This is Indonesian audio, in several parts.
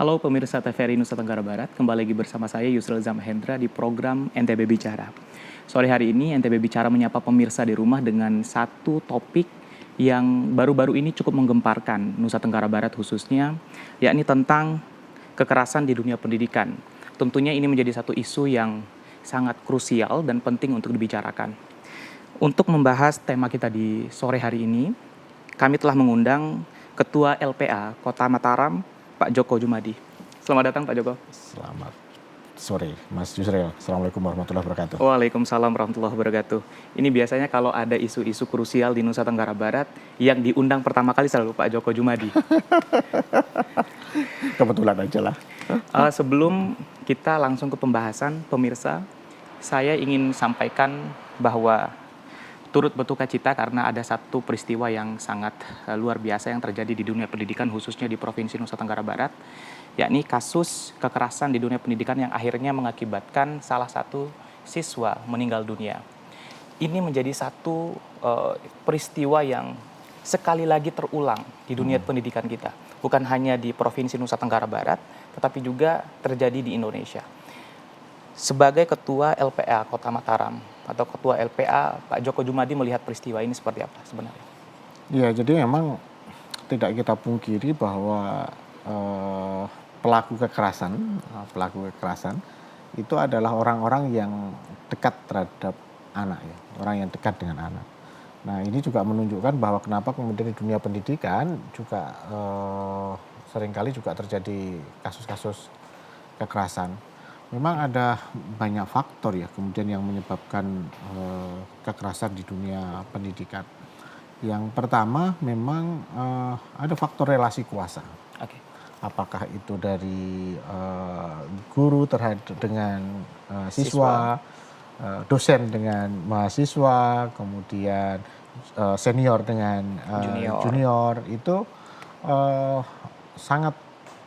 Halo pemirsa TVRI Nusa Tenggara Barat, kembali lagi bersama saya Yusril Zamhendra di program NTB Bicara. Sore hari ini NTB Bicara menyapa pemirsa di rumah dengan satu topik yang baru-baru ini cukup menggemparkan Nusa Tenggara Barat khususnya, yakni tentang kekerasan di dunia pendidikan. Tentunya ini menjadi satu isu yang sangat krusial dan penting untuk dibicarakan. Untuk membahas tema kita di sore hari ini, kami telah mengundang Ketua LPA Kota Mataram, Pak Joko Jumadi. Selamat datang Pak Joko. Selamat sore Mas Yusril. Assalamualaikum warahmatullahi wabarakatuh. Waalaikumsalam warahmatullahi wabarakatuh. Ini biasanya kalau ada isu-isu krusial di Nusa Tenggara Barat, yang diundang pertama kali selalu Pak Joko Jumadi. Kebetulan aja lah. Sebelum kita langsung ke pembahasan, pemirsa, saya ingin sampaikan bahwa turut berduka cita karena ada satu peristiwa yang sangat luar biasa yang terjadi di dunia pendidikan khususnya di Provinsi Nusa Tenggara Barat, yakni kasus kekerasan di dunia pendidikan yang akhirnya mengakibatkan salah satu siswa meninggal dunia. Ini menjadi satu peristiwa yang sekali lagi terulang di dunia pendidikan kita. Bukan hanya di Provinsi Nusa Tenggara Barat, tetapi juga terjadi di Indonesia. Sebagai Ketua LPA Kota Mataram atau Ketua LPA, Pak Joko Jumadi melihat peristiwa ini seperti apa sebenarnya? Ya, jadi memang tidak kita pungkiri bahwa pelaku kekerasan itu adalah orang-orang yang dekat terhadap anak, ya, orang yang dekat dengan anak. Nah, ini juga menunjukkan bahwa kenapa kemudian di dunia pendidikan juga seringkali juga terjadi kasus-kasus kekerasan. Memang ada banyak faktor ya kemudian yang menyebabkan kekerasan di dunia pendidikan. Yang pertama memang ada faktor relasi kuasa. Oke. Apakah itu dari guru dengan siswa, dosen dengan mahasiswa, kemudian senior dengan junior itu sangat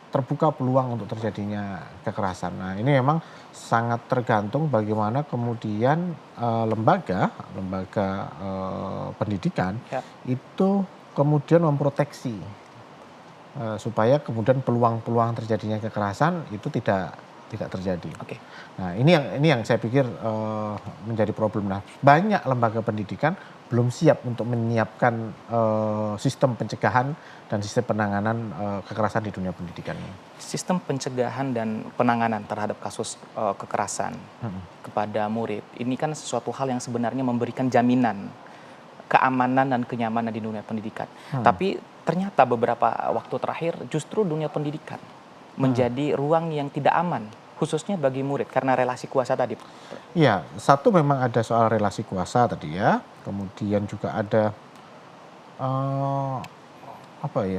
terbuka peluang untuk terjadinya kekerasan. Nah, ini memang sangat tergantung bagaimana kemudian lembaga pendidikan itu kemudian memproteksi supaya kemudian peluang-peluang terjadinya kekerasan itu tidak terjadi. Oke. Nah, ini yang saya pikir menjadi problem. Nah, banyak lembaga pendidikan belum siap untuk menyiapkan sistem pencegahan dan sistem penanganan kekerasan di dunia pendidikan ini. Sistem pencegahan dan penanganan terhadap kasus kekerasan kepada murid, ini kan sesuatu hal yang sebenarnya memberikan jaminan keamanan dan kenyamanan di dunia pendidikan. Tapi ternyata beberapa waktu terakhir justru dunia pendidikan menjadi ruang yang tidak aman, khususnya bagi murid karena relasi kuasa tadi. Iya, satu memang ada soal relasi kuasa tadi ya, kemudian juga ada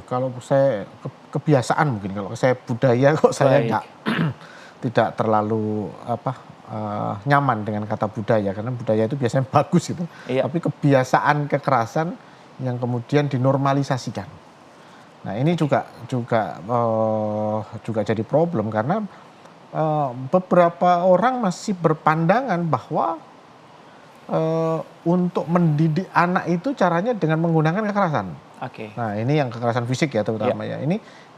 kalau saya kebiasaan mungkin, kalau saya budaya kok saya tidak terlalu nyaman dengan kata budaya, karena budaya itu biasanya bagus gitu. Iya. Tapi kebiasaan kekerasan yang kemudian dinormalisasikan. Nah, ini juga jadi problem karena beberapa orang masih berpandangan bahwa untuk mendidik anak itu caranya dengan menggunakan kekerasan. Oke. Nah, ini yang kekerasan fisik ya terutama ya.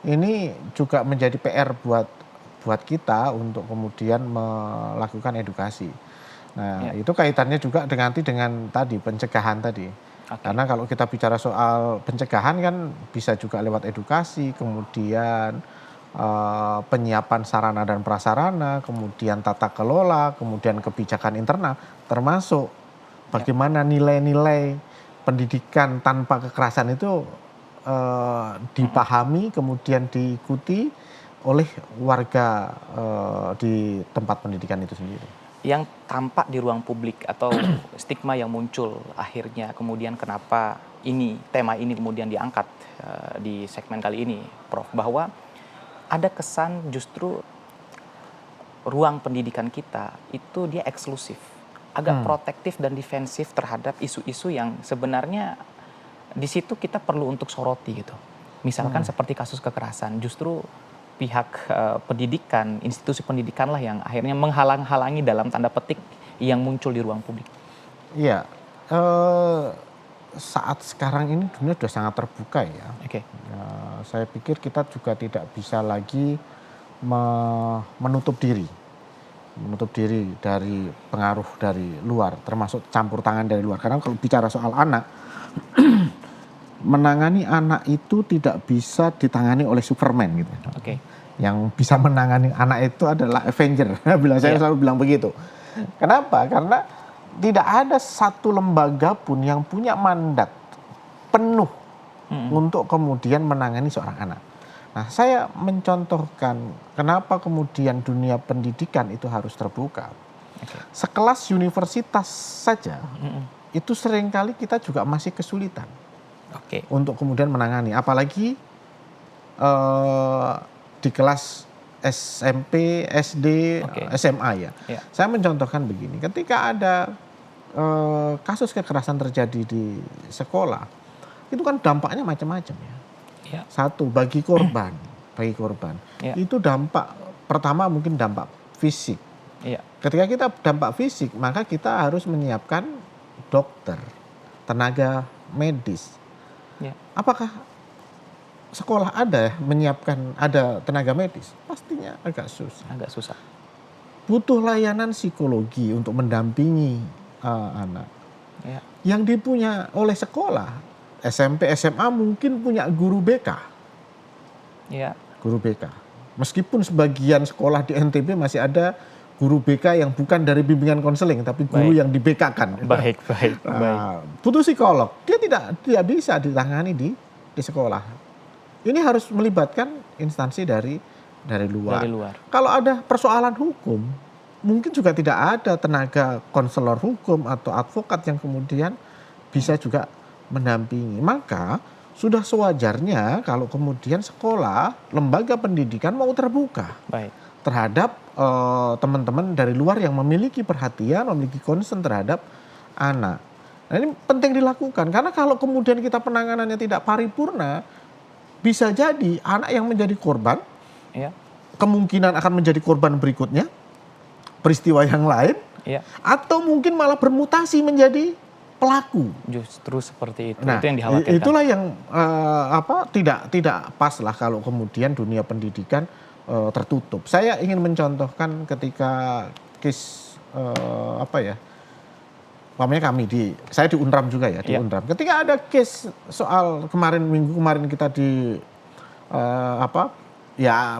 Ini juga menjadi PR buat kita untuk kemudian melakukan edukasi. Nah, itu kaitannya juga dengan tadi pencegahan tadi. Karena kalau kita bicara soal pencegahan kan bisa juga lewat edukasi, kemudian penyiapan sarana dan prasarana, kemudian tata kelola, kemudian kebijakan internal, termasuk bagaimana nilai-nilai pendidikan tanpa kekerasan itu dipahami, kemudian diikuti oleh warga di tempat pendidikan itu sendiri. Yang tampak di ruang publik atau stigma yang muncul akhirnya kemudian kenapa tema ini kemudian diangkat di segmen kali ini, Prof, bahwa ada kesan justru ruang pendidikan kita itu dia eksklusif, agak protektif dan defensif terhadap isu-isu yang sebenarnya di situ kita perlu untuk soroti gitu. Misalkan seperti kasus kekerasan, justru pihak pendidikan, institusi pendidikan lah yang akhirnya menghalang-halangi dalam tanda petik yang muncul di ruang publik. Iya, saat sekarang ini dunia sudah sangat terbuka ya. Oke. Saya pikir kita juga tidak bisa lagi menutup diri dari pengaruh dari luar, termasuk campur tangan dari luar. Karena kalau bicara soal anak, menangani anak itu tidak bisa ditangani oleh Superman gitu. Oke. Yang bisa menangani anak itu adalah Avenger. Saya selalu bilang begitu. Kenapa? Karena tidak ada satu lembaga pun yang punya mandat penuh untuk kemudian menangani seorang anak. Nah, saya mencontohkan kenapa kemudian dunia pendidikan itu harus terbuka. Sekelas universitas saja, itu seringkali kita juga masih kesulitan untuk kemudian menangani. Apalagi di kelas SMP, SD, SMA ya. Saya mencontohkan begini, ketika ada kasus kekerasan terjadi di sekolah, itu kan dampaknya macam-macam ya. Satu, bagi korban, itu dampak pertama mungkin dampak fisik. Ketika kita dampak fisik, maka kita harus menyiapkan dokter, tenaga medis. Apakah sekolah ada menyiapkan tenaga medis? Pastinya agak susah. Butuh layanan psikologi untuk mendampingi anak. Yang dipunya oleh sekolah, SMP, SMA mungkin punya guru BK. Guru BK. Meskipun sebagian sekolah di NTB masih ada guru BK yang bukan dari bimbingan konseling, tapi guru yang di BK-kan. Baik. Butuh psikolog. Dia tidak bisa ditangani di sekolah. Ini harus melibatkan instansi dari luar. Kalau ada persoalan hukum, mungkin juga tidak ada tenaga konselor hukum atau advokat yang kemudian bisa juga mendampingi. Maka sudah sewajarnya kalau kemudian sekolah, lembaga pendidikan mau terbuka terhadap teman-teman dari luar yang memiliki perhatian, memiliki concern terhadap anak. Nah, ini penting dilakukan karena kalau kemudian kita penanganannya tidak paripurna, bisa jadi anak yang menjadi korban, kemungkinan akan menjadi korban berikutnya, peristiwa yang lain, atau mungkin malah bermutasi menjadi pelaku. Justru seperti itu. Nah, itu yang dikhawatirkan. Itulah yang tidak pas lah kalau kemudian dunia pendidikan tertutup. Saya ingin mencontohkan ketika case saya di Unram juga ya, di Unram. Ketika ada case soal minggu kemarin kita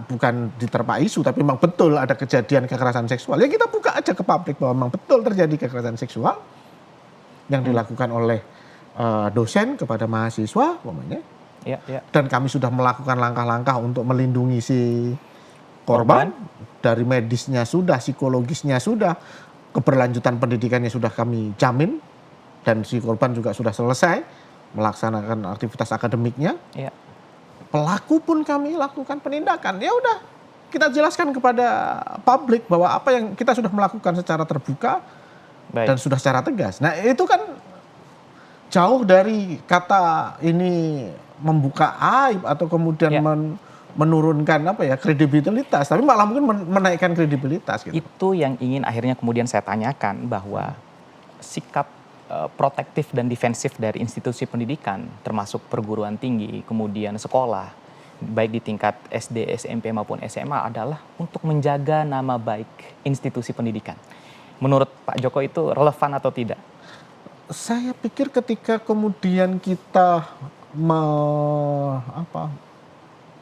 bukan diterpa isu, tapi memang betul ada kejadian kekerasan seksual. Ya kita buka aja ke publik bahwa memang betul terjadi kekerasan seksual yang dilakukan oleh dosen kepada mahasiswa, dan kami sudah melakukan langkah-langkah untuk melindungi si korban. Dari medisnya sudah, psikologisnya sudah, keberlanjutan pendidikannya sudah kami jamin, dan si korban juga sudah selesai melaksanakan aktivitas akademiknya. Pelaku pun kami lakukan penindakan. Ya udah, kita jelaskan kepada publik bahwa apa yang kita sudah melakukan secara terbuka dan sudah secara tegas. Nah, itu kan jauh dari kata ini membuka aib atau kemudian menurunkan kredibilitas, tapi malah mungkin menaikkan kredibilitas gitu. Itu yang ingin akhirnya kemudian saya tanyakan, bahwa sikap protektif dan defensif dari institusi pendidikan termasuk perguruan tinggi, kemudian sekolah, baik di tingkat SD, SMP maupun SMA adalah untuk menjaga nama baik institusi pendidikan. Menurut Pak Joko itu relevan atau tidak? Saya pikir ketika kemudian kita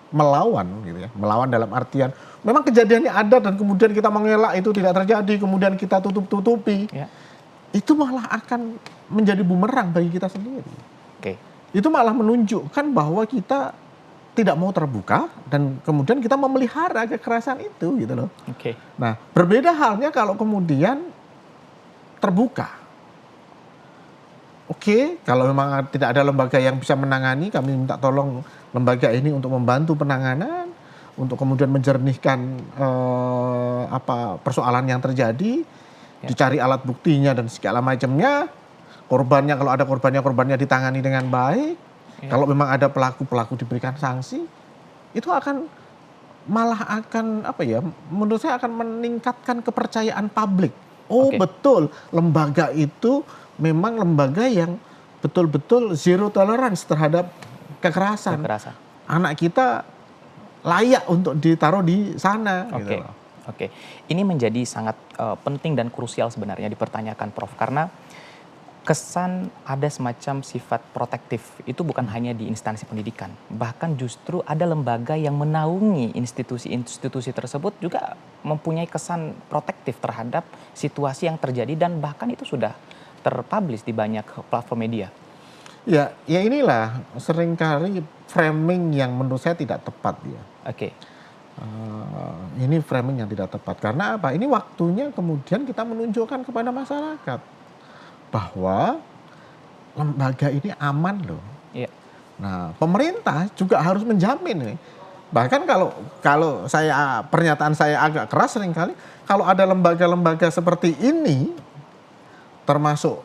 melawan gitu ya, melawan dalam artian memang kejadiannya ada dan kemudian kita mengelak itu tidak terjadi, kemudian kita tutupi, itu malah akan menjadi bumerang bagi kita sendiri. Itu malah menunjukkan bahwa kita tidak mau terbuka dan kemudian kita memelihara kekerasan itu gitu loh. Nah, berbeda halnya kalau kemudian terbuka. Kalau memang tidak ada lembaga yang bisa menangani, kami minta tolong lembaga ini untuk membantu penanganan, untuk kemudian menjernihkan persoalan yang terjadi, dicari alat buktinya dan segala macamnya. Korbannya, kalau ada korbannya ditangani dengan baik. Kalau memang ada pelaku diberikan sanksi, itu malah akan menurut saya akan meningkatkan kepercayaan publik. Betul, lembaga itu memang lembaga yang betul-betul zero tolerance terhadap kekerasan. Anak kita layak untuk ditaruh di sana. Oke, Gitu loh. oke. Ini menjadi sangat penting dan krusial sebenarnya dipertanyakan, Prof. Karena kesan ada semacam sifat protektif itu bukan hanya di instansi pendidikan, bahkan justru ada lembaga yang menaungi institusi-institusi tersebut juga mempunyai kesan protektif terhadap situasi yang terjadi dan bahkan itu sudah terpublish di banyak platform media. Ya, ya inilah seringkali framing yang menurut saya tidak tepat ya. Oke, Ini framing yang tidak tepat karena apa? Ini waktunya kemudian kita menunjukkan kepada masyarakat bahwa lembaga ini aman loh. iya, Nah, pemerintah juga harus menjamin nih. Bahkan kalau pernyataan saya agak keras seringkali, kalau ada lembaga-lembaga seperti ini, termasuk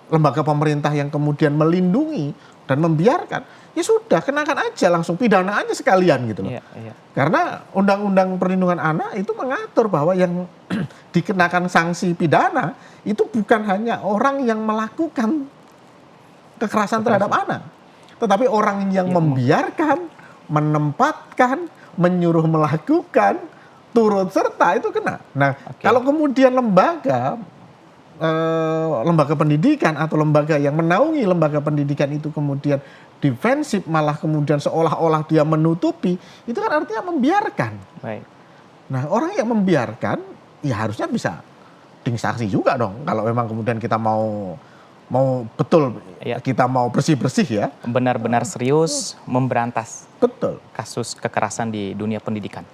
lembaga pemerintah yang kemudian melindungi dan membiarkan, ya sudah kenakan aja langsung pidana aja sekalian gitu loh. iya, iya. Karena Undang-Undang Perlindungan Anak itu mengatur bahwa yang dikenakan sanksi pidana itu bukan hanya orang yang melakukan kekerasan terhadap anak, tetapi orang yang membiarkan, menempatkan, menyuruh melakukan, turut serta itu kena. Nah, kalau kemudian lembaga pendidikan atau lembaga yang menaungi lembaga pendidikan itu kemudian defensif, malah kemudian seolah-olah dia menutupi, itu kan artinya membiarkan. Baik. Nah, orang yang membiarkan ya harusnya bisa disanksi juga dong. Kalau memang kemudian kita mau betul, Ya. kita mau bersih-bersih ya. Benar-benar serius memberantas Betul. kasus kekerasan di dunia pendidikan.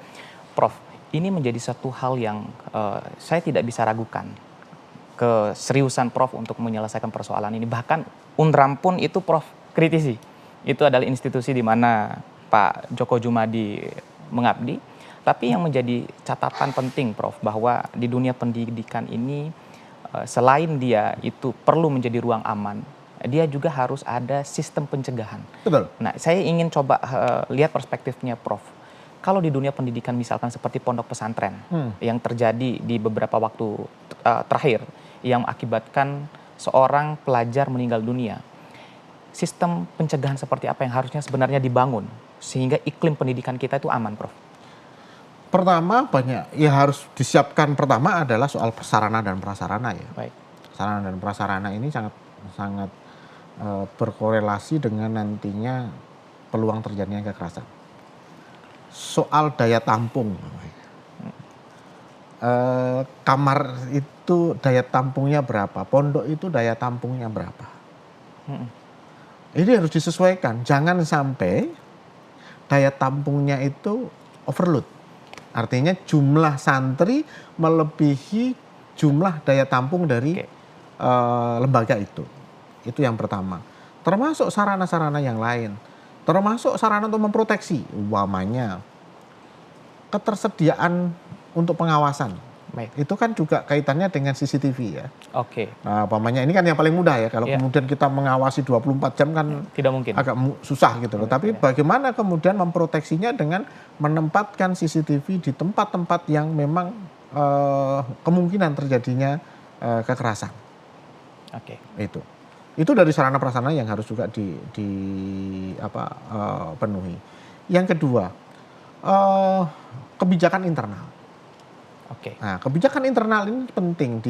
Prof, ini menjadi satu hal yang saya tidak bisa ragukan keseriusan Prof untuk menyelesaikan persoalan ini. Bahkan UNRAM pun itu Prof kritisi. Itu adalah institusi di mana Pak Djoko Djumadi mengabdi. Tapi yang menjadi catatan penting Prof bahwa di dunia pendidikan ini selain dia itu perlu menjadi ruang aman, dia juga harus ada sistem pencegahan. Betul. Nah, saya ingin coba lihat perspektifnya Prof. Kalau di dunia pendidikan misalkan seperti pondok pesantren yang terjadi di beberapa waktu terakhir yang mengakibatkan seorang pelajar meninggal dunia, sistem pencegahan seperti apa yang harusnya sebenarnya dibangun sehingga iklim pendidikan kita itu aman, Prof? Pertama banyak yang harus disiapkan, pertama adalah soal sarana dan prasarana ya. Baik. Sarana dan prasarana ini sangat berkorelasi dengan nantinya peluang terjadinya kekerasan. Soal daya tampung, kamar itu daya tampungnya berapa, pondok itu daya tampungnya berapa. Ini harus disesuaikan, jangan sampai daya tampungnya itu overload. Artinya jumlah santri melebihi jumlah daya tampung dari lembaga itu. Itu yang pertama. Termasuk sarana-sarana yang lain. Termasuk sarana untuk memproteksi. Umpamanya ketersediaan untuk pengawasan. Baik. Itu kan juga kaitannya dengan CCTV ya. Oke. Nah, umpamanya ini kan yang paling mudah ya. Kalau Iya. kemudian kita mengawasi 24 jam kan Tidak mungkin. agak susah gitu loh. Tapi bagaimana kemudian memproteksinya dengan menempatkan CCTV di tempat-tempat yang memang kemungkinan terjadinya kekerasan. Oke. Itu dari sarana prasarana yang harus juga penuhi. Yang kedua, kebijakan internal. Oke. Nah, kebijakan internal ini penting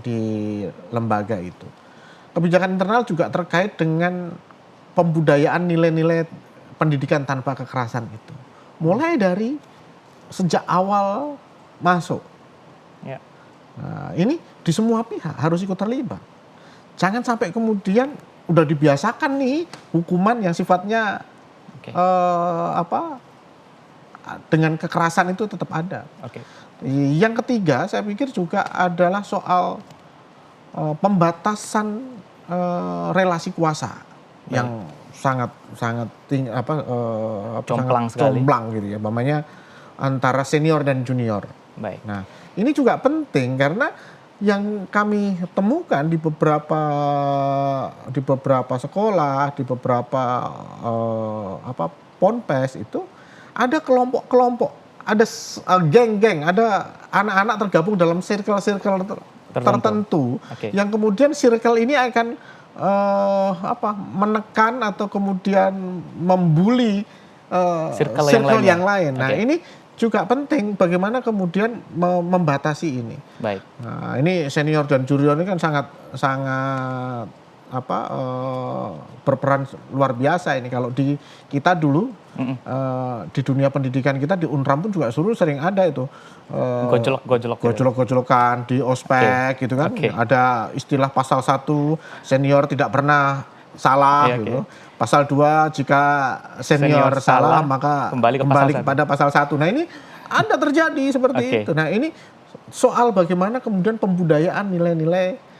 di lembaga itu. Kebijakan internal juga terkait dengan pembudayaan nilai-nilai pendidikan tanpa kekerasan itu. Mulai dari sejak awal masuk. Ya. Nah, ini di semua pihak harus ikut terlibat. Jangan sampai kemudian udah dibiasakan nih hukuman yang sifatnya Oke. dengan kekerasan itu tetap ada. Oke. Yang ketiga, saya pikir juga adalah soal pembatasan relasi kuasa yang sangat Jomplang sekali. jomplang gitu ya, umpamanya antara senior dan junior. Baik. Nah, ini juga penting karena yang kami temukan di beberapa sekolah, di beberapa ponpes itu ada kelompok-kelompok, ada geng-geng, ada anak-anak tergabung dalam circle-circle tertentu Oke. yang kemudian circle ini akan menekan atau kemudian membuli circle yang lain. Nah, ini juga penting bagaimana kemudian membatasi ini. Baik. Nah, ini senior dan junior ini kan sangat berperan luar biasa ini. Kalau di kita dulu di dunia pendidikan kita di Unram pun juga sering ada itu gojlok-gojlokan di ospek gitu kan. Ada istilah pasal 1 senior tidak pernah salah gitu. Pasal 2 jika senior salah maka kembali kepada pasal 1. Nah, ini ada terjadi seperti itu. Nah, ini soal bagaimana kemudian pembudayaan nilai-nilai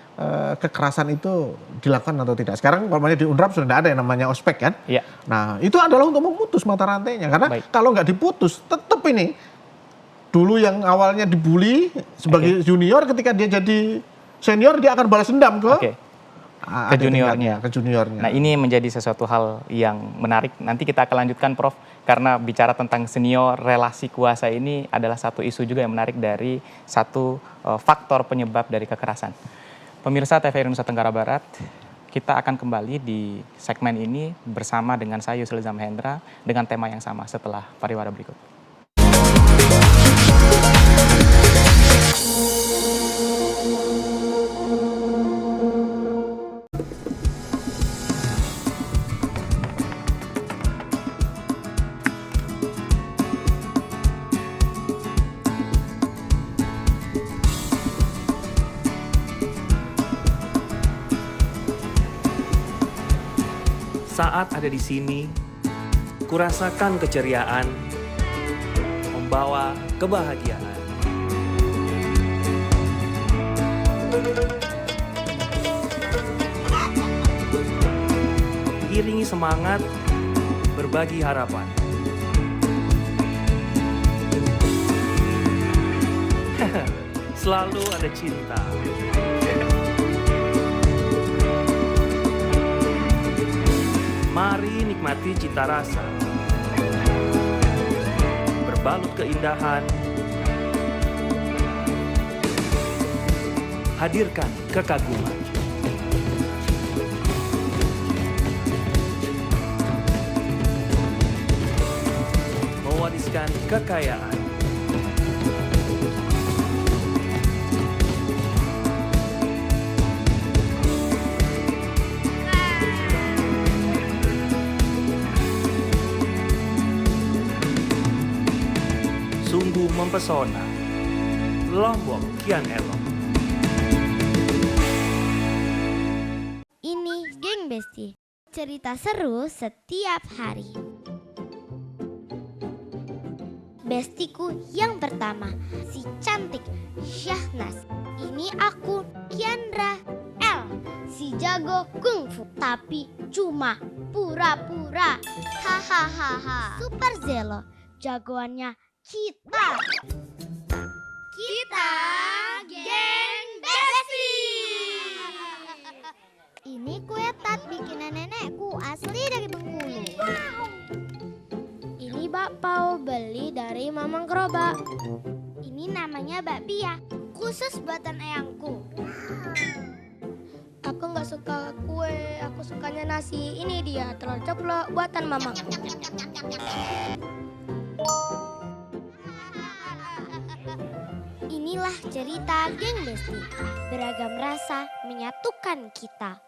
kekerasan itu dilakukan atau tidak. Sekarang umpamanya di Unram sudah tidak ada yang namanya ospek kan. Iya. Nah, itu adalah untuk memutus mata rantainya. Karena kalau nggak diputus, tetap ini dulu yang awalnya dibully sebagai junior, ketika dia jadi senior dia akan balas dendam ke juniornya. Nah, ini menjadi sesuatu hal yang menarik. Nanti kita akan lanjutkan, Prof, karena bicara tentang senior, relasi kuasa ini adalah satu isu juga yang menarik dari satu faktor penyebab dari kekerasan. Pemirsa TVRI Nusa Tenggara Barat, kita akan kembali di segmen ini bersama dengan saya Yusril Zamhendra dengan tema yang sama setelah pariwara berikut. Saat ada di sini, kurasakan keceriaan, membawa kebahagiaan. Iringi semangat, berbagi harapan. Selalu ada cinta. Mari nikmati cita rasa, berbalut keindahan, hadirkan kekaguman. Mewariskan kekayaan. Sungguh mempesona, Lombok kian elok. Ini Geng Besti, cerita seru setiap hari. Bestiku yang pertama, si cantik Syahnas. Ini aku Kiandra L, si jago kungfu, tapi cuma pura-pura. Hahaha. Super Zelo, jagoannya kita Geng Besti. Ini kue tat bikinan nenekku, asli dari Bengkulu. Ini bakpao beli dari Mamang Gerobak. Ini namanya bakpia, khusus buatan eyangku. Aku nggak suka kue, aku sukanya nasi. Ini dia telur ceplok buatan Mamang. Inilah cerita Geng Besti, beragam rasa menyatukan kita.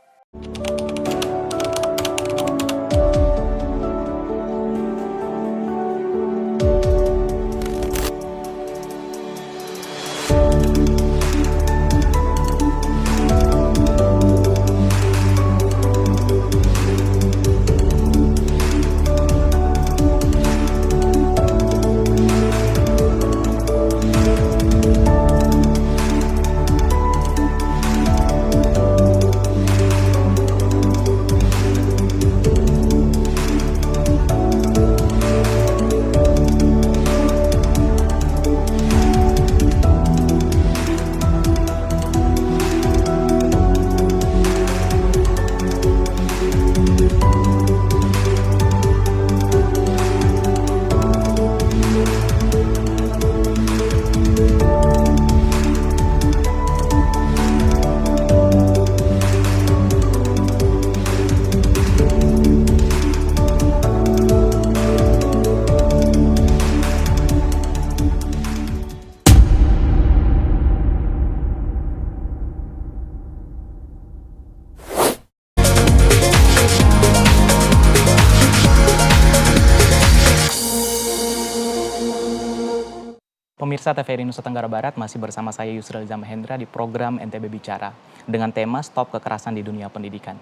Pemirsa TVRI Nusa Tenggara Barat, masih bersama saya Yusril Iza Mahendra di program NTB Bicara dengan tema Stop Kekerasan di Dunia Pendidikan.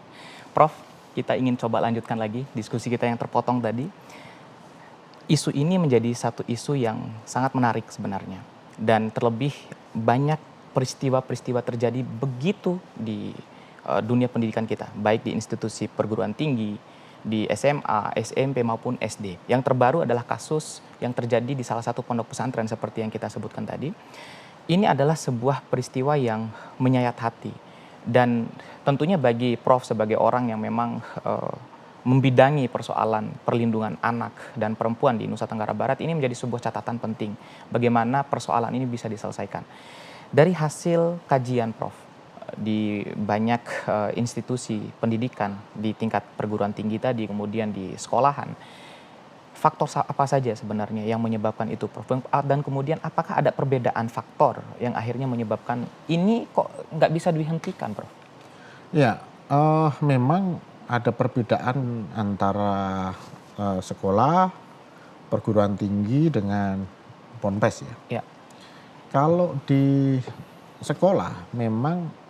Prof, kita ingin coba lanjutkan lagi diskusi kita yang terpotong tadi. Isu ini menjadi satu isu yang sangat menarik sebenarnya. Dan terlebih banyak peristiwa-peristiwa terjadi begitu di dunia pendidikan kita, baik di institusi perguruan tinggi, di SMA, SMP maupun SD. Yang terbaru adalah kasus yang terjadi di salah satu pondok pesantren seperti yang kita sebutkan tadi. Ini adalah sebuah peristiwa yang menyayat hati. Dan tentunya bagi Prof sebagai orang yang memang membidangi persoalan perlindungan anak dan perempuan di Nusa Tenggara Barat, ini menjadi sebuah catatan penting bagaimana persoalan ini bisa diselesaikan. Dari hasil kajian Prof di banyak institusi pendidikan di tingkat perguruan tinggi tadi, kemudian di sekolahan, faktor apa saja sebenarnya yang menyebabkan itu, Prof? Dan kemudian apakah ada perbedaan faktor yang akhirnya menyebabkan ini kok nggak bisa dihentikan, Prof? Ya, memang ada perbedaan antara sekolah, perguruan tinggi dengan ponpes ya. Ya. Kalau di sekolah memang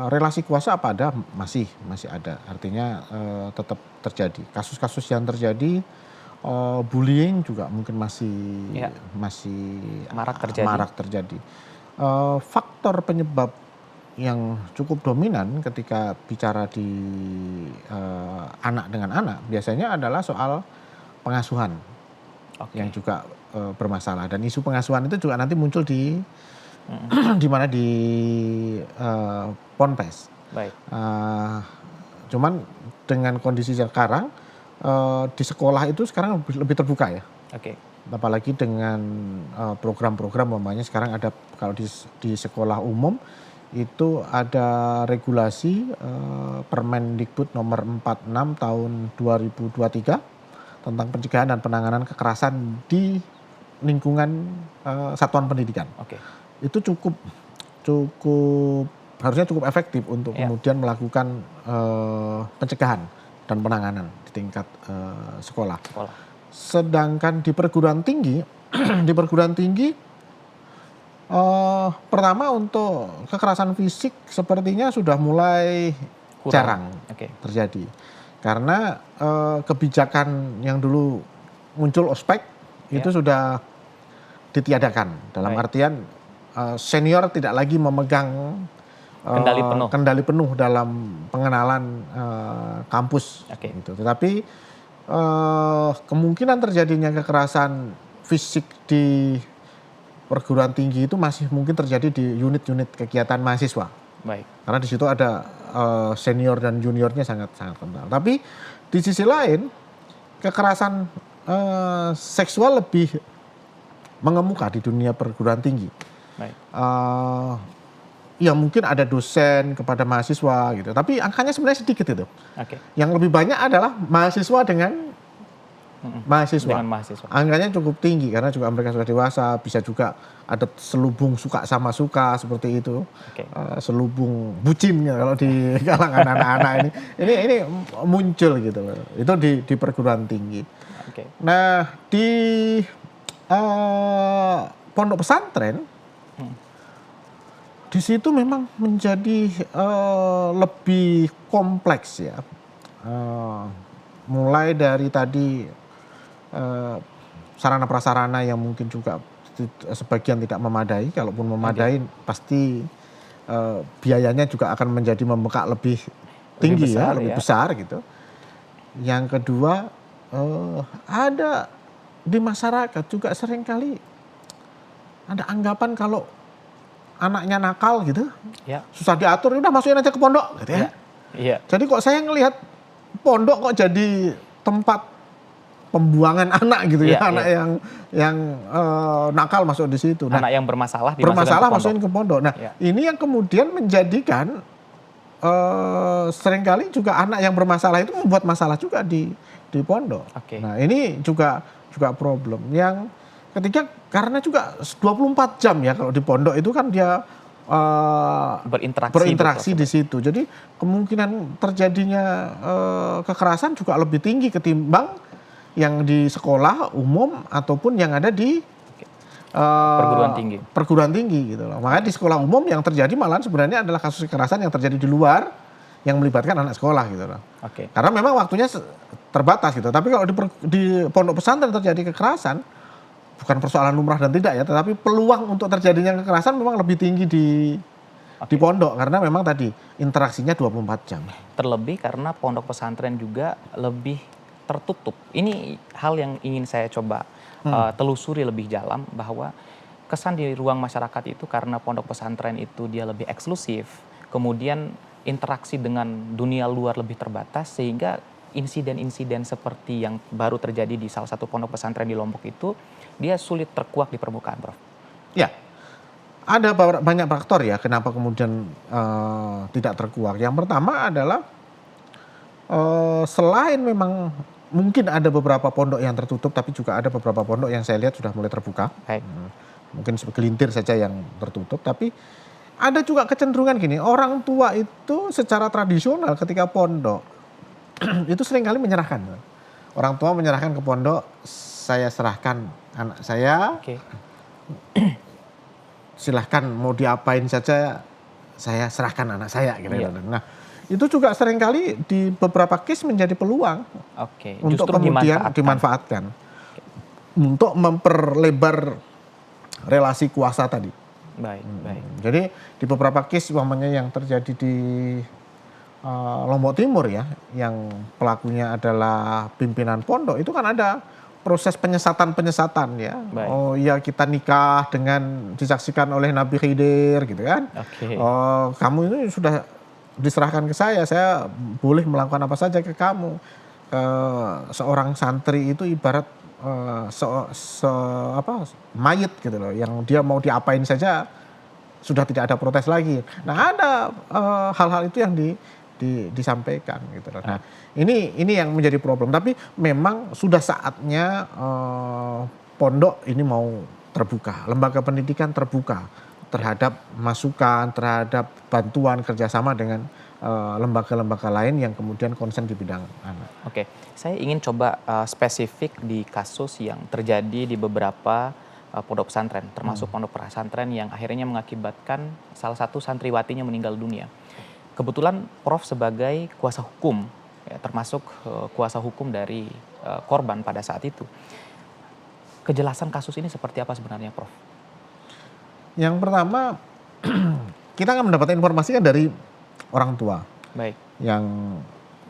relasi kuasa apa ada masih ada, artinya tetap terjadi. Kasus-kasus yang terjadi, bullying juga mungkin masih marak terjadi. Faktor penyebab yang cukup dominan ketika bicara di anak dengan anak biasanya adalah soal pengasuhan. Yang juga bermasalah, dan isu pengasuhan itu juga nanti muncul di mana di ponpes. Baik. Cuman dengan kondisi sekarang di sekolah itu sekarang lebih terbuka ya. Oke. Apalagi dengan program-program umpamanya sekarang ada, kalau di sekolah umum itu ada regulasi Permendikbud nomor 46 tahun 2023 tentang pencegahan dan penanganan kekerasan di lingkungan satuan pendidikan. Oke. Itu harusnya cukup efektif untuk kemudian melakukan pencegahan dan penanganan di tingkat sekolah. Sedangkan di perguruan tinggi, pertama untuk kekerasan fisik sepertinya sudah mulai jarang terjadi, karena kebijakan yang dulu muncul ospek itu sudah ditiadakan, dalam artian senior tidak lagi memegang kendali penuh dalam pengenalan kampus. Gitu. Tetapi kemungkinan terjadinya kekerasan fisik di perguruan tinggi itu masih mungkin terjadi di unit-unit kegiatan mahasiswa. Baik. Karena di situ ada senior dan juniornya sangat kental. Tapi di sisi lain kekerasan seksual lebih mengemuka di dunia perguruan tinggi. Baik. Ya mungkin ada dosen kepada mahasiswa gitu, tapi angkanya sebenarnya sedikit itu. Yang lebih banyak adalah mahasiswa dengan mahasiswa. Angkanya cukup tinggi karena juga mereka sudah dewasa, bisa juga ada selubung suka sama suka seperti itu. Selubung bucin ya, kalau di kalangan anak-anak ini muncul gitu. Itu di perguruan tinggi. Nah, di pondok pesantren di situ memang menjadi lebih kompleks ya. Mulai dari tadi sarana prasarana yang mungkin juga sebagian tidak memadai, kalaupun memadai pasti biayanya juga akan menjadi membengkak lebih tinggi, lebih besar gitu. Yang kedua, ada di masyarakat juga seringkali ada anggapan kalau anaknya nakal gitu, susah diatur, udah masukin aja ke pondok gitu ya. Jadi kok saya ngelihat pondok kok jadi tempat pembuangan anak gitu ya, anak yang nakal masuk di situ. Anak yang bermasalah masukin ke pondok. Nah, ini yang kemudian menjadikan seringkali juga anak yang bermasalah itu membuat masalah juga di pondok. Nah, ini juga problem yang ketiga, karena juga 24 jam ya kalau di pondok itu kan dia berinteraksi di situ. Jadi kemungkinan terjadinya kekerasan juga lebih tinggi ketimbang yang di sekolah umum ataupun yang ada di perguruan tinggi gitu loh. Makanya di sekolah umum yang terjadi malahan sebenarnya adalah kasus kekerasan yang terjadi di luar yang melibatkan anak sekolah gitu loh. Oke. Karena memang waktunya terbatas gitu. Tapi kalau di pondok pesantren terjadi kekerasan, bukan persoalan lumrah dan tidak ya, tetapi peluang untuk terjadinya kekerasan memang lebih tinggi di pondok karena memang tadi interaksinya 24 jam. Terlebih karena pondok pesantren juga lebih tertutup. Ini hal yang ingin saya coba telusuri lebih dalam, bahwa kesan di ruang masyarakat itu karena pondok pesantren itu dia lebih eksklusif, kemudian interaksi dengan dunia luar lebih terbatas, sehingga insiden-insiden seperti yang baru terjadi di salah satu pondok pesantren di Lombok itu dia sulit terkuak di permukaan, Prof. Ya, ada banyak faktor ya kenapa kemudian tidak terkuak. Yang pertama adalah selain memang mungkin ada beberapa pondok yang tertutup, tapi juga ada beberapa pondok yang saya lihat sudah mulai terbuka. Baik. Mungkin segelintir saja yang tertutup, tapi ada juga kecenderungan gini, orang tua itu secara tradisional ketika pondok itu seringkali menyerahkan. Orang tua menyerahkan ke pondok, saya serahkan anak saya, Oke. silahkan mau diapain saja, saya serahkan anak saya. Gitu. Iya. Nah, itu juga seringkali di beberapa case menjadi peluang Oke. untuk Justru kemudian dimanfaatkan untuk memperlebar relasi kuasa tadi. Baik, baik. Jadi di beberapa case umpamanya yang terjadi di Lombok Timur ya, yang pelakunya adalah pimpinan pondok, itu kan ada proses penyesatan ya. Baik. Oh iya, kita nikah dengan disaksikan oleh Nabi Khidir gitu kan. Oke. Oh, kamu ini sudah diserahkan ke saya boleh melakukan apa saja ke kamu. Seorang santri itu ibarat mayit gitu loh, yang dia mau diapain saja sudah tidak ada protes lagi. Nah, ada hal-hal itu yang disampaikan gitu loh. Nah, ini yang menjadi problem. Tapi memang sudah saatnya pondok ini mau terbuka, lembaga pendidikan terbuka terhadap masukan, terhadap bantuan kerjasama dengan lembaga-lembaga lain yang kemudian konsen di bidang anak. Oke, saya ingin coba spesifik di kasus yang terjadi di beberapa pondok pesantren, termasuk pondok pesantren yang akhirnya mengakibatkan salah satu santriwatinya meninggal dunia. Kebetulan Prof sebagai kuasa hukum, ya, termasuk kuasa hukum dari korban pada saat itu. Kejelasan kasus ini seperti apa sebenarnya, Prof? Yang pertama, kita akan mendapat informasi kan dari orang tua. Baik. Yang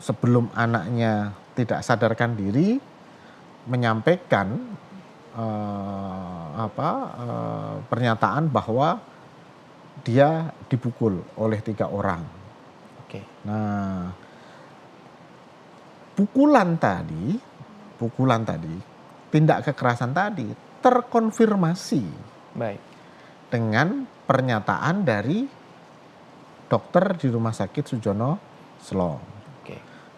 sebelum anaknya tidak sadarkan diri, menyampaikan pernyataan bahwa dia dipukul oleh 3 orang. Oke. Nah, pukulan tadi, tindak kekerasan tadi terkonfirmasi Baik. dengan pernyataan dari dokter di Rumah Sakit Sujono Selong. Oke.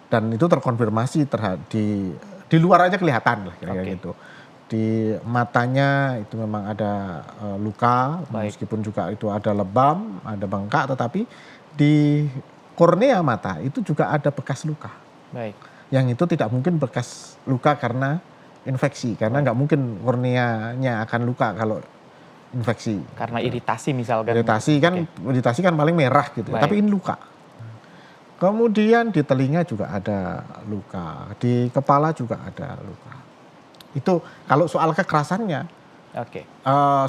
Dan itu terkonfirmasi di luar aja kelihatan lah kira-kira Oke. gitu. Di matanya itu memang ada luka, Baik. meskipun juga itu ada lebam, ada bengkak, tetapi di kornea mata itu juga ada bekas luka. Baik. Yang itu tidak mungkin bekas luka karena infeksi, karena nggak mungkin korneanya akan luka kalau infeksi. Karena iritasi misalkan. Iritasi kan paling merah gitu, Baik. tapi ini luka. Kemudian di telinga juga ada luka, di kepala juga ada luka. Itu kalau soal kekerasannya, Oke.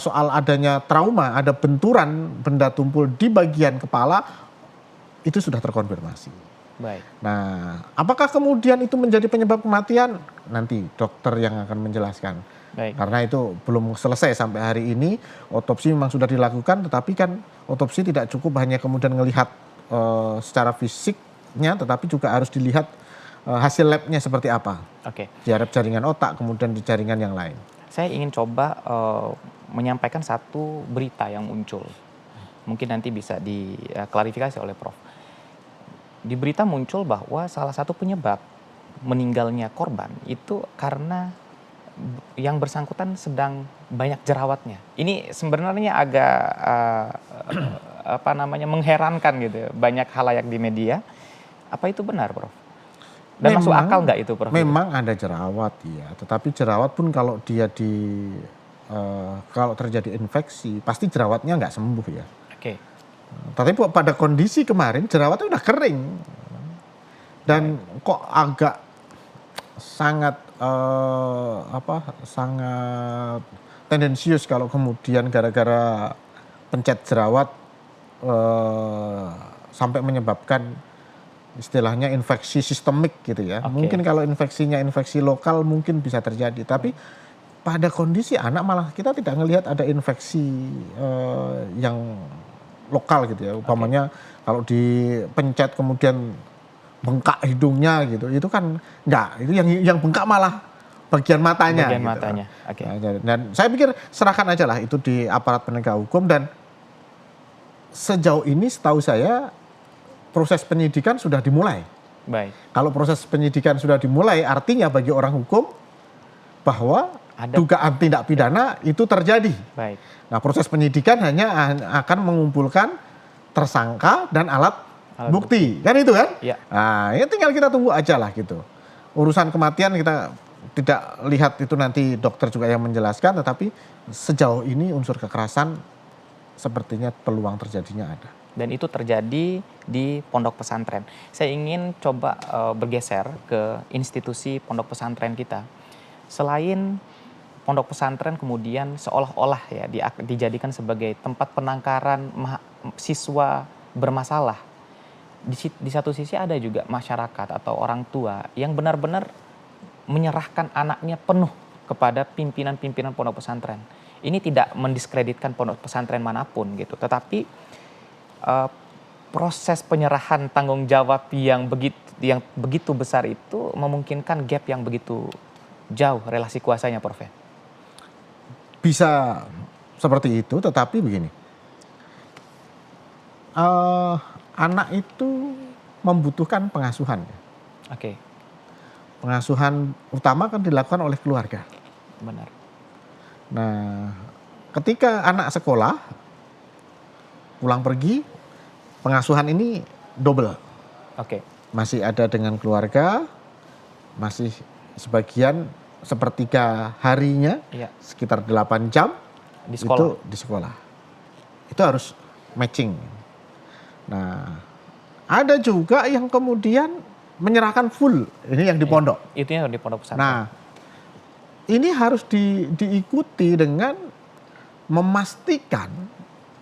soal adanya trauma, ada benturan benda tumpul di bagian kepala, itu sudah terkonfirmasi. Baik. Nah, apakah kemudian itu menjadi penyebab kematian? Nanti dokter yang akan menjelaskan. Baik. Karena itu belum selesai sampai hari ini. Otopsi memang sudah dilakukan, tetapi kan otopsi tidak cukup hanya kemudian melihat secara fisiknya, tetapi juga harus dilihat hasil labnya seperti apa. Oke. Di jaringan otak, kemudian di jaringan yang lain. Saya ingin coba menyampaikan satu berita yang muncul. Mungkin nanti bisa diklarifikasi oleh Prof. Di berita muncul bahwa salah satu penyebab meninggalnya korban itu karena yang bersangkutan sedang banyak jerawatnya. Ini sebenarnya agak mengherankan gitu, banyak halayak di media. Apa itu benar, Prof? Dan masuk akal nggak itu, Prof? Memang ada jerawat ya, tetapi jerawat pun kalau dia kalau terjadi infeksi pasti jerawatnya nggak sembuh ya. Oke. Tapi pada kondisi kemarin jerawatnya udah kering dan kok agak sangat sangat tendensius kalau kemudian gara-gara pencet jerawat sampai menyebabkan istilahnya infeksi sistemik gitu ya. Oke. Mungkin kalau infeksinya infeksi lokal mungkin bisa terjadi, tapi pada kondisi anak malah kita tidak melihat ada infeksi yang lokal gitu ya. Umpamanya kalau dipencet kemudian bengkak hidungnya gitu, itu kan enggak. Itu yang bengkak malah bagian matanya. Bagian gitu. matanya. Oke. Nah, dan saya pikir serahkan aja lah itu di aparat penegak hukum, dan sejauh ini setahu saya proses penyidikan sudah dimulai. Baik. Kalau proses penyidikan sudah dimulai, artinya bagi orang hukum bahwa dugaan tindak pidana itu terjadi. Baik. Nah, proses penyidikan hanya akan mengumpulkan tersangka dan alat bukti. Kan itu kan? Ya. Nah, ya tinggal kita tunggu aja lah gitu. Urusan kematian kita tidak lihat, itu nanti dokter juga yang menjelaskan, tetapi sejauh ini unsur kekerasan sepertinya peluang terjadinya ada. Dan itu terjadi di pondok pesantren. Saya ingin coba bergeser ke institusi pondok pesantren kita. Selain pondok pesantren kemudian seolah-olah ya dijadikan sebagai tempat penangkaran siswa bermasalah. Di satu sisi ada juga masyarakat atau orang tua yang benar-benar menyerahkan anaknya penuh kepada pimpinan-pimpinan pondok pesantren. Ini tidak mendiskreditkan pondok pesantren manapun gitu, tetapi proses penyerahan tanggung jawab yang begitu besar itu memungkinkan gap yang begitu jauh relasi kuasanya, Prof. Bisa seperti itu, tetapi begini, anak itu membutuhkan pengasuhan. Oke. Pengasuhan utama kan dilakukan oleh keluarga. Benar. Nah, ketika anak sekolah pulang pergi, pengasuhan ini double. Oke. Masih ada dengan keluarga, masih sebagian sepertiga harinya, Iya. sekitar 8 jam Di sekolah. itu di sekolah. Itu harus matching. Nah, ada juga yang kemudian menyerahkan full, ini yang di pondok. Itu yang di pondok pesantren. Nah, ini harus diikuti dengan memastikan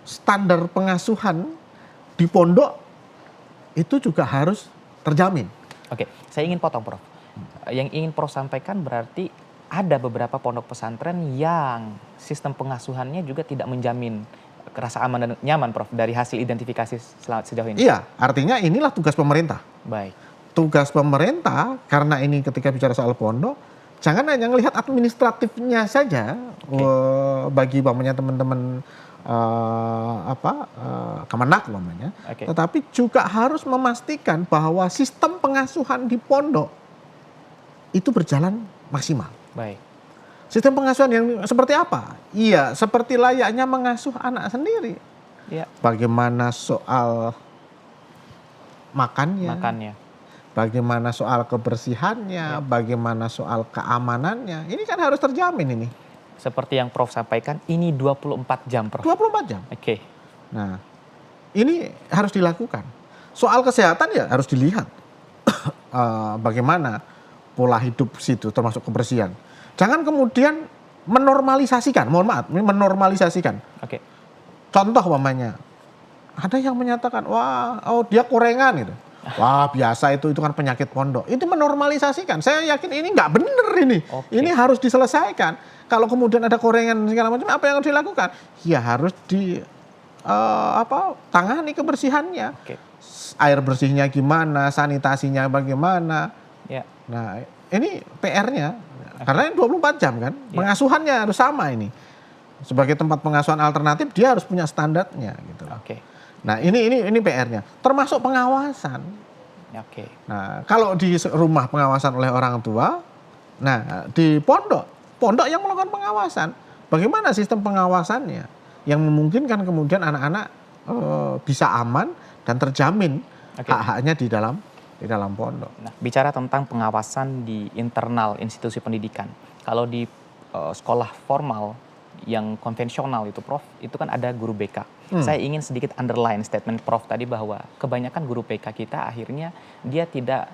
standar pengasuhan di pondok itu juga harus terjamin. Oke, saya ingin potong, Prof. Yang ingin Prof sampaikan berarti ada beberapa pondok pesantren yang sistem pengasuhannya juga tidak menjamin rasa aman dan nyaman, Prof, dari hasil identifikasi sejauh ini. Iya, artinya inilah tugas pemerintah. Baik. Tugas pemerintah, karena ini ketika bicara soal pondok, jangan hanya melihat administratifnya saja. Bagi umpamanya teman-teman Kemenak umpamanya, tetapi juga harus memastikan bahwa sistem pengasuhan di pondok itu berjalan maksimal. Baik. Sistem pengasuhan yang seperti apa? Iya, seperti layaknya mengasuh anak sendiri. Ya. Bagaimana soal makannya, bagaimana soal kebersihannya, bagaimana soal keamanannya. Ini kan harus terjamin ini. Seperti yang Prof sampaikan, ini 24 jam, Prof. 24 jam. Oke. Nah, ini harus dilakukan. Soal kesehatan ya harus dilihat. Bagaimana pola hidup situ termasuk kebersihan. Jangan kemudian menormalisasikan, mohon maaf, menormalisasikan. Oke. Contoh umpamanya, ada yang menyatakan, dia korengan gitu. Wah, biasa itu kan penyakit pondok. Itu menormalisasikan. Saya yakin ini nggak bener ini. Ini harus diselesaikan. Kalau kemudian ada korengan segala macam, apa yang harus dilakukan? Ya harus tangani kebersihannya. Air bersihnya gimana, sanitasinya bagaimana. Ya. Nah, ini PR-nya. Karena ini 24 jam kan. Pengasuhannya harus sama ini. Sebagai tempat pengasuhan alternatif, dia harus punya standarnya gitu. Oke. Nah, ini PR-nya. Termasuk pengawasan. Oke. Nah, kalau di rumah pengawasan oleh orang tua, nah di pondok yang melakukan pengawasan, bagaimana sistem pengawasannya yang memungkinkan kemudian anak-anak bisa aman dan terjamin hak-haknya di dalam pondok. Nah, bicara tentang pengawasan di internal institusi pendidikan, kalau di sekolah formal yang konvensional itu Prof, itu kan ada guru BK. Saya ingin sedikit underline statement Prof tadi bahwa kebanyakan guru BK kita akhirnya dia tidak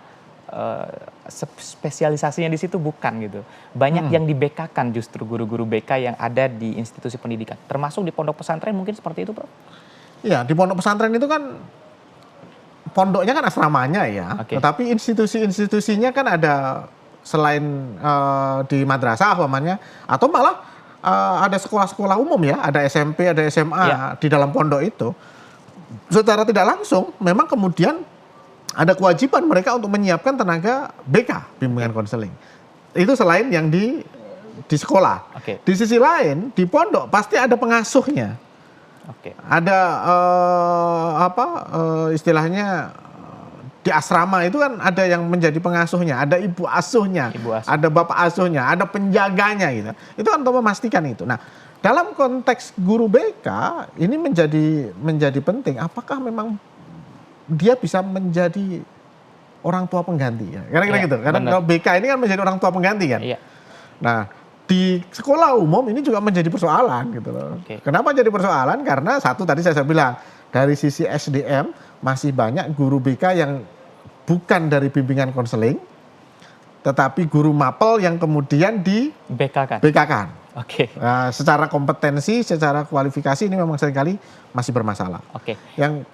spesialisasinya di situ bukan gitu. Banyak yang di BK-kan justru guru-guru BK yang ada di institusi pendidikan. Termasuk di pondok pesantren mungkin seperti itu Prof? Iya, di pondok pesantren itu kan pondoknya kan asramanya ya. Oke. Tetapi institusi-institusinya kan ada selain di madrasah umpamanya atau malah ada sekolah-sekolah umum ya, ada SMP, ada SMA di dalam pondok itu. Secara tidak langsung memang kemudian ada kewajiban mereka untuk menyiapkan tenaga BK, bimbingan konseling. Itu selain yang di sekolah. Oke. Di sisi lain di pondok pasti ada pengasuhnya. Oke. Ada istilahnya di asrama itu kan ada yang menjadi pengasuhnya, ada ibu asuhnya, ada bapak asuhnya, ada penjaganya gitu. Itu kan untuk memastikan itu. Nah, dalam konteks guru BK ini menjadi penting. Apakah memang dia bisa menjadi orang tua pengganti ya? Kira-kira gitu. Karena kalau BK ini kan menjadi orang tua pengganti kan. Iya. Nah, di sekolah umum ini juga menjadi persoalan gitu loh. Kenapa jadi persoalan? Karena satu tadi saya bilang dari sisi SDM masih banyak guru BK yang bukan dari bimbingan konseling, tetapi guru mapel yang kemudian di BK-kan. Oke. Nah, secara kompetensi, secara kualifikasi ini memang seringkali masih bermasalah. Oke. Yang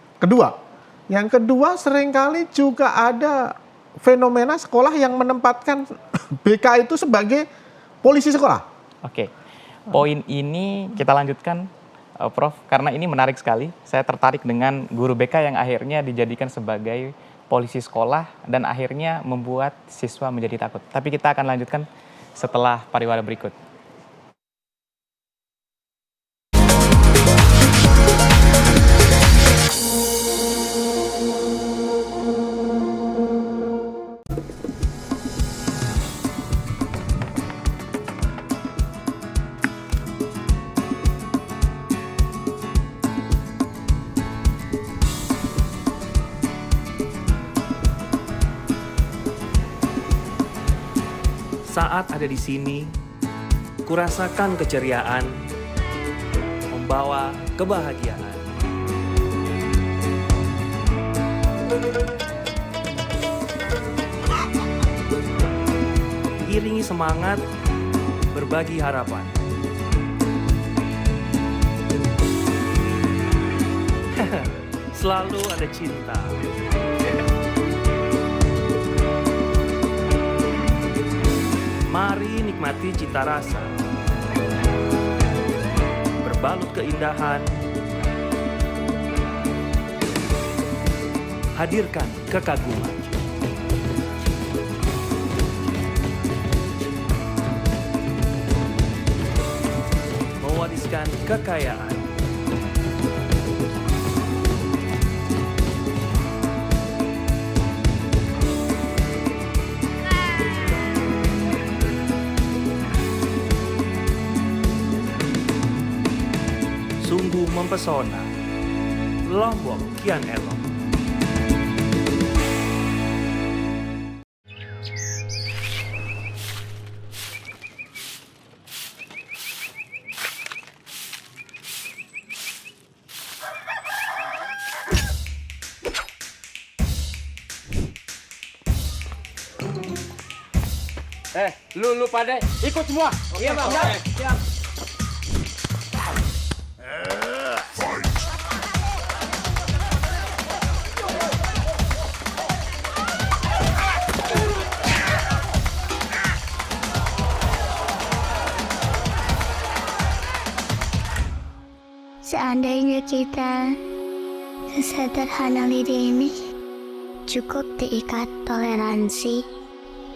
kedua seringkali juga ada fenomena sekolah yang menempatkan BK itu sebagai polisi sekolah. Oke. Poin ini kita lanjutkan Prof, karena ini menarik sekali. Saya tertarik dengan guru BK yang akhirnya dijadikan sebagai polisi sekolah dan akhirnya membuat siswa menjadi takut. Tapi kita akan lanjutkan setelah pariwara berikut. Saat ada di sini, kurasakan keceriaan, membawa kebahagiaan. Iringi semangat, berbagi harapan. Selalu ada cinta. Mari nikmati cita rasa, berbalut keindahan, hadirkan kekaguman. Mewariskan kekayaan. Sungguh mempesona, Lombok kian elok. Lu pada ikut semua. Iya, Bang. Siap. Seandainya kita sesederhana lidi ini cukup diikat toleransi,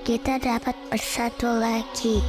kita dapat bersatu lagi.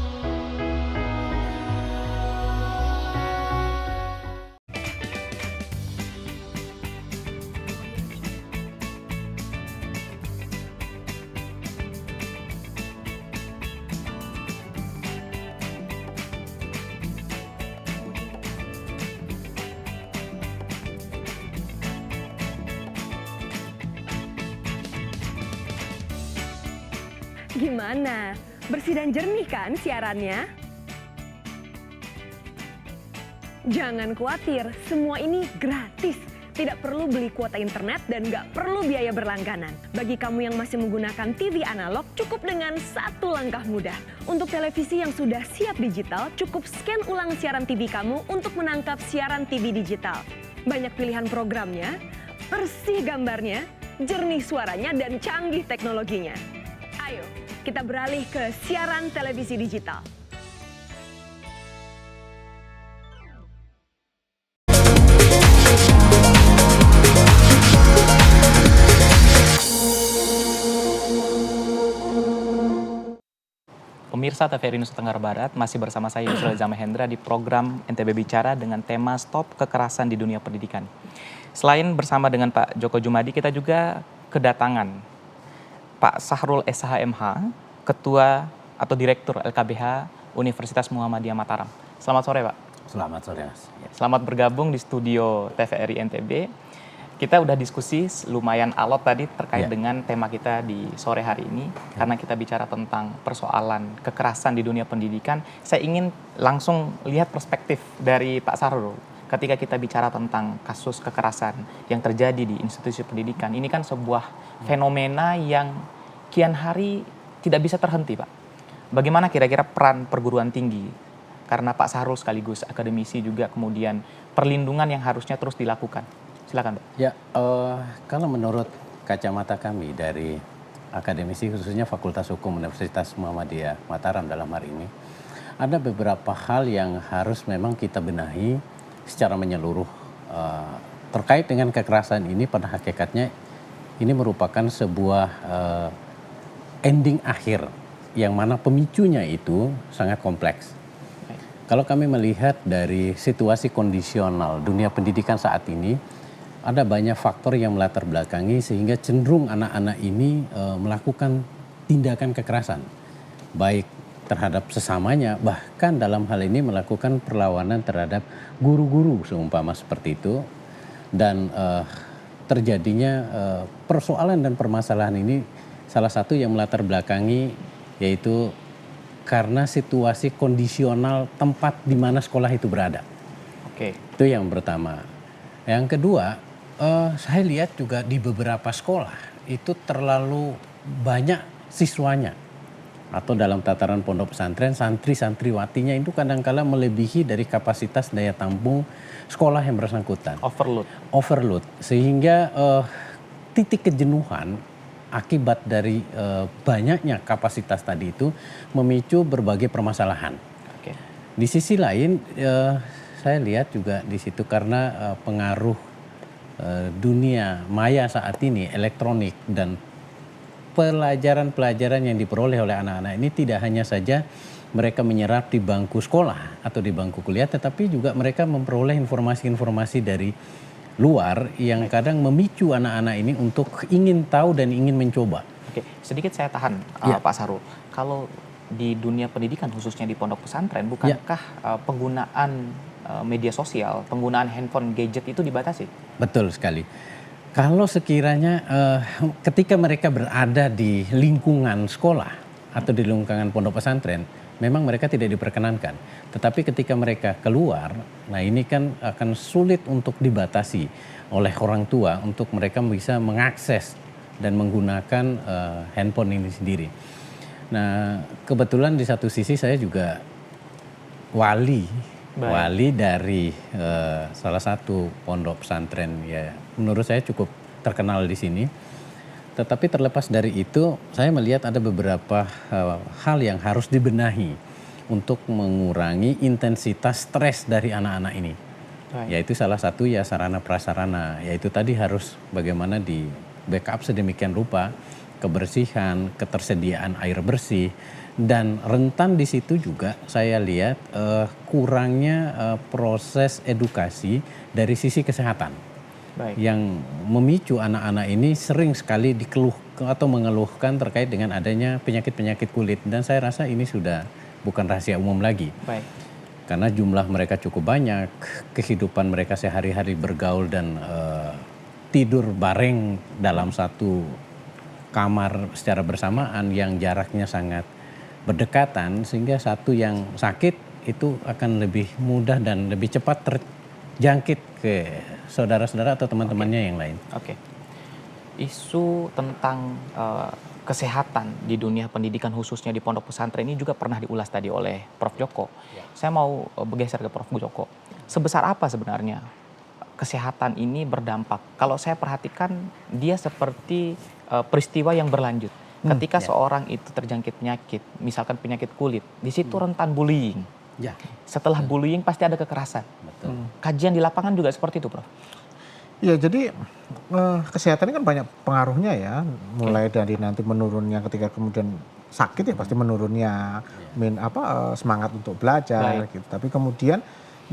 Gimana? Bersih dan jernih kan siarannya? Jangan khawatir, semua ini gratis. Tidak perlu beli kuota internet dan nggak perlu biaya berlangganan. Bagi kamu yang masih menggunakan TV analog, cukup dengan satu langkah mudah. Untuk televisi yang sudah siap digital, cukup scan ulang siaran TV kamu untuk menangkap siaran TV digital. Banyak pilihan programnya, bersih gambarnya, jernih suaranya, dan canggih teknologinya. Ayo, kita beralih ke siaran televisi digital. Pemirsa TVRI Nusa Tenggara Barat, masih bersama saya Yusril Zamahendra di program NTB Bicara dengan tema Stop Kekerasan di Dunia Pendidikan. Selain bersama dengan Pak Joko Jumadi, kita juga kedatangan Pak Sahrul SHMH, Ketua atau Direktur LKBH Universitas Muhammadiyah Mataram. Selamat sore, Pak. Selamat sore, Mas. Selamat bergabung di studio TVRI NTB. Kita udah diskusi lumayan alot tadi terkait dengan tema kita di sore hari ini. Karena kita bicara tentang persoalan kekerasan di dunia pendidikan, saya ingin langsung lihat perspektif dari Pak Sahrul. Ketika kita bicara tentang kasus kekerasan yang terjadi di institusi pendidikan, ini kan sebuah fenomena yang kian hari tidak bisa terhenti, Pak. Bagaimana kira-kira peran perguruan tinggi? Karena Pak Sahrul sekaligus akademisi juga, kemudian perlindungan yang harusnya terus dilakukan. Silakan, Pak. Ya, kalau menurut kacamata kami dari akademisi khususnya Fakultas Hukum Universitas Muhammadiyah Mataram dalam hari ini, ada beberapa hal yang harus memang kita benahi secara menyeluruh. Terkait dengan kekerasan ini, pada hakikatnya ini merupakan sebuah ending akhir yang mana pemicunya itu sangat kompleks. Kalau kami melihat dari situasi kondisional dunia pendidikan saat ini, ada banyak faktor yang melatar belakangi sehingga cenderung anak-anak ini melakukan tindakan kekerasan. Baik terhadap sesamanya, bahkan dalam hal ini melakukan perlawanan terhadap guru-guru seumpama seperti itu. Dan terjadinya persoalan dan permasalahan ini salah satu yang melatar belakangi yaitu karena situasi kondisional tempat di mana sekolah itu berada. Oke. Itu yang pertama. Yang kedua, saya lihat juga di beberapa sekolah itu terlalu banyak siswanya. Atau dalam tataran pondok pesantren, santri-santriwatinya itu kadang-kala melebihi dari kapasitas daya tampung sekolah yang bersangkutan. Overload. Sehingga titik kejenuhan akibat dari banyaknya kapasitas tadi itu memicu berbagai permasalahan. Oke. Di sisi lain, saya lihat juga di situ karena pengaruh dunia maya saat ini, elektronik, dan pelajaran-pelajaran yang diperoleh oleh anak-anak ini tidak hanya saja mereka menyerap di bangku sekolah atau di bangku kuliah, tetapi juga mereka memperoleh informasi-informasi dari luar yang kadang memicu anak-anak ini untuk ingin tahu dan ingin mencoba. Oke, sedikit saya tahan, Pak Sahrul. Kalau di dunia pendidikan, khususnya di pondok pesantren, bukankah penggunaan media sosial, penggunaan handphone, gadget itu dibatasi? Betul sekali. Kalau sekiranya ketika mereka berada di lingkungan sekolah atau di lingkungan pondok pesantren, memang mereka tidak diperkenankan. Tetapi ketika mereka keluar, nah ini kan akan sulit untuk dibatasi oleh orang tua untuk mereka bisa mengakses dan menggunakan handphone ini sendiri. Nah, kebetulan di satu sisi saya juga wali dari salah satu pondok pesantren, ya menurut saya cukup terkenal di sini. Tetapi terlepas dari itu, saya melihat ada beberapa hal yang harus dibenahi untuk mengurangi intensitas stres dari anak-anak ini. Yaitu salah satu ya sarana prasarana, yaitu tadi harus bagaimana di backup sedemikian rupa kebersihan, ketersediaan air bersih. Dan rentan di situ juga saya lihat kurangnya proses edukasi dari sisi kesehatan. Yang memicu anak-anak ini sering sekali mengeluhkan terkait dengan adanya penyakit-penyakit kulit. Dan saya rasa ini sudah bukan rahasia umum lagi. Karena jumlah mereka cukup banyak, kehidupan mereka sehari-hari bergaul dan tidur bareng dalam satu kamar secara bersamaan yang jaraknya sangat berdekatan, sehingga satu yang sakit itu akan lebih mudah dan lebih cepat terjangkit ke saudara-saudara atau teman-temannya yang lain. Oke. Isu tentang kesehatan di dunia pendidikan khususnya di pondok pesantren ini juga pernah diulas tadi oleh Prof. Joko. Saya mau bergeser ke Prof. Joko. Sebesar apa sebenarnya kesehatan ini berdampak? Kalau saya perhatikan dia seperti peristiwa yang berlanjut. Ketika seorang itu terjangkit penyakit, misalkan penyakit kulit, di situ rentan bullying. Ya. Setelah bullying pasti ada kekerasan. Betul. Kajian di lapangan juga seperti itu, Prof. Ya, jadi kesehatan ini kan banyak pengaruhnya ya, mulai dari nanti menurunnya ketika kemudian sakit ya pasti menurunnya semangat untuk belajar gitu. Tapi kemudian